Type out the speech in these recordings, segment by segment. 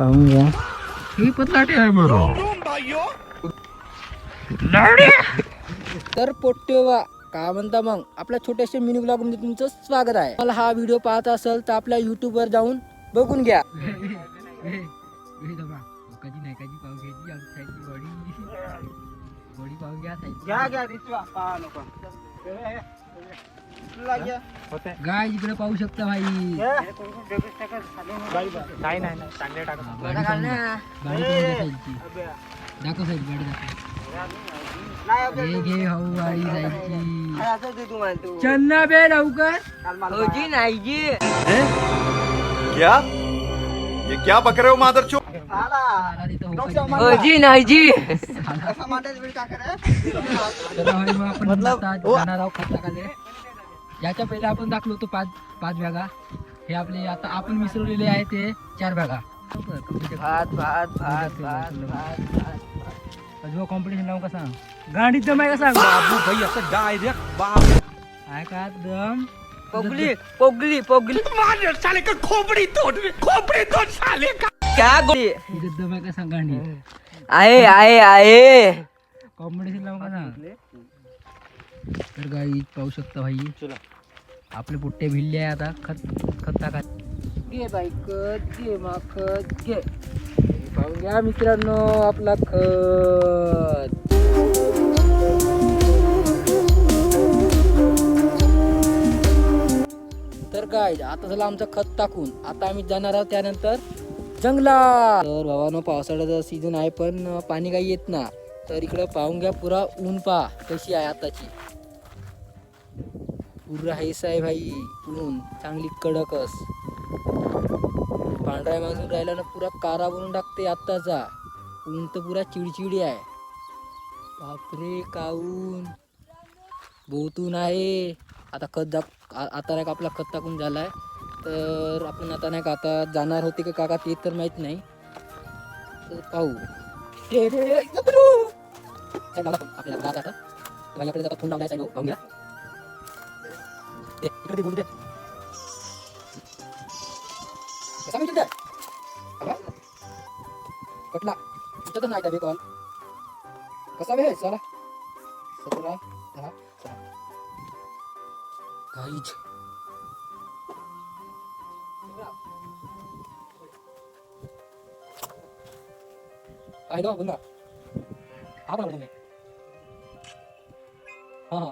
पाहून घ्या. ही पतलाटी आहे बरोबर. तर पोट्टेवा काय म्हणता मग आपल्या छोट्याशा मिनी ब्लॉग मध्ये तुमचं स्वागत आहे. मला हा व्हिडिओ पाहत असेल तर आपल्या युट्यूब वर जाऊन बघून घ्या. गाय इकडे पाहू शकता भाई. दाखव साईड गाडी दाखव. घे हाऊ गाडी जायची. चल ना बे लवकर. जी नाही जी क्या ये क्या बक रहे हो मादरचोद? जी नाही जी याच्या पहिले आपण दाखलो होतो पाच बॅगा. हे आपले आता आपण मिसळलेले आहे ते 4 बॅगा. कॉम्पिटिशन नाव कसा गाडीत दम आहे कसा बाबू भाई असं डायरेक्ट बाप आहे का दम. पोगली पोगली पोगली मार साले का खोपड़ी तोड़ साले का. क्या गोली इथे दम आहे कसा गाडी. आहे आहे आहे कॉम्पिटिशन नाव कसा. तर गाडी पाहू शकता भाई आपले पुट्टे भिल्ले आहे आता खत टाका. घे बाईक घे माखत घे. पाहून घ्या मित्रांनो आपला खत. तर काय आता झालं आमचं खत टाकून. आता आम्ही जाणार आहोत त्यानंतर जंगलात. तर भावानो पावसाळ्याचा सीझन आहे पण पाणी काही येत ना. तर इकडं पाहून घ्या पुरा ऊन पहा कशी आहे आताची. पुरा हेस आहे भाई ऊन चांगली कडकस. पांढऱ्या मागून राहिला ना पुरा कारा बनून टाकते आत्ताचा. ऊन तर पुरा चिडचिडी आहे. बापरे काऊन बहुत ऊन आहे. आता आता नाही का आपला खत टाकून झालाय. तर आपण आता नाही का आता जाणार होते का काका ते तर माहित नाही. तर पाहू आपल्याला आता माझ्याकडे जाता फोन लावलाय पाहून घ्या. इकडे बोलू दे कसा मिळतो त्या कटला तुझ्या तर नाही का बे कॉल कसा बे चला 17 10 गाईज आहे ना बोल ना. हा बोला तुम्ही. हां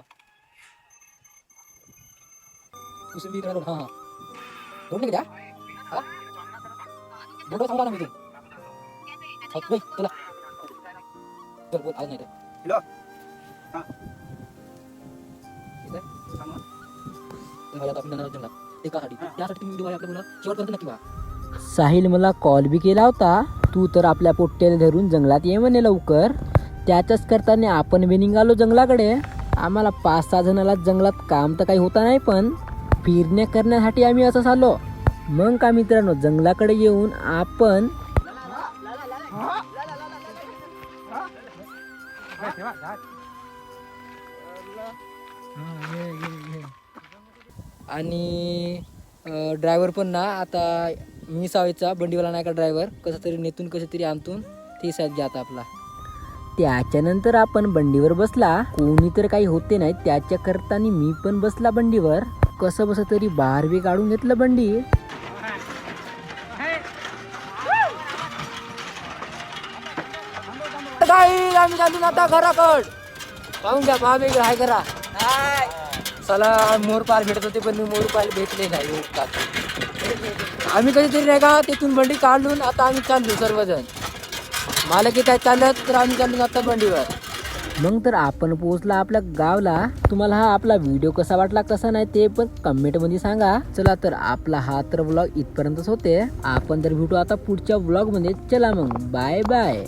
कुसुंबी करा. हां दोन नाही द्या. हां दोन सांगा ना मी तू चला बोल बोल आज नाही तर हां त्यासाठी तुम्ही व्हिडिओ आपल्या शेवटपर्यंत नक्की पहा. साहिल मला कॉल बी केला होता. तू तर आपल्या पोट्ट्याला धरून जंगलात ये म्हणे लवकर. त्याच्याच करताना आपण बी निघालो जंगलाकडे. आम्हाला 5-6 जणाला जंगलात काम तर काही होता नाही पण फिरण्या करण्यासाठी आम्ही असं चाललो. मग का मित्रांनो जंगलाकडे येऊन आपण आणि ड्रायव्हर पण ना आता मी सावायचा बंडीवाला नाही का ड्रायव्हर कसं तरी नेतून कसं तरी आणतून ते साथ घ्या आता आपला. त्याच्यानंतर आपण बंडीवर बसला. कोणी तर काही होते नाही त्याच्या करताना मी पण बसला बंडीवर. कसं बस तरी बाहेर बी काढून घेतलं बंडी. आम्ही चालून आता घराकड. पाहून घ्या भावे आहे घरा. चला मोरपाल भेटत होते पण मी मोरपाल भेटले नाही. आम्ही कधीतरी नाही का तिथून बंडी काढून आता आम्ही चाललो सर्वजण. मला की काय चालत तर आम्ही चाललो आता बंडीवर. मग तर आपण पोहोचला आपल्या गावला. तुम्हाला हा आपला व्हिडिओ कसा वाटला कसा नाही ते पण कमेंटमध्ये सांगा. चला तर आपला हा तर व्लॉग इथपर्यंतच होते. आपण तर भेटू आता पुढच्या व्लॉगमध्ये. चला मग बाय बाय.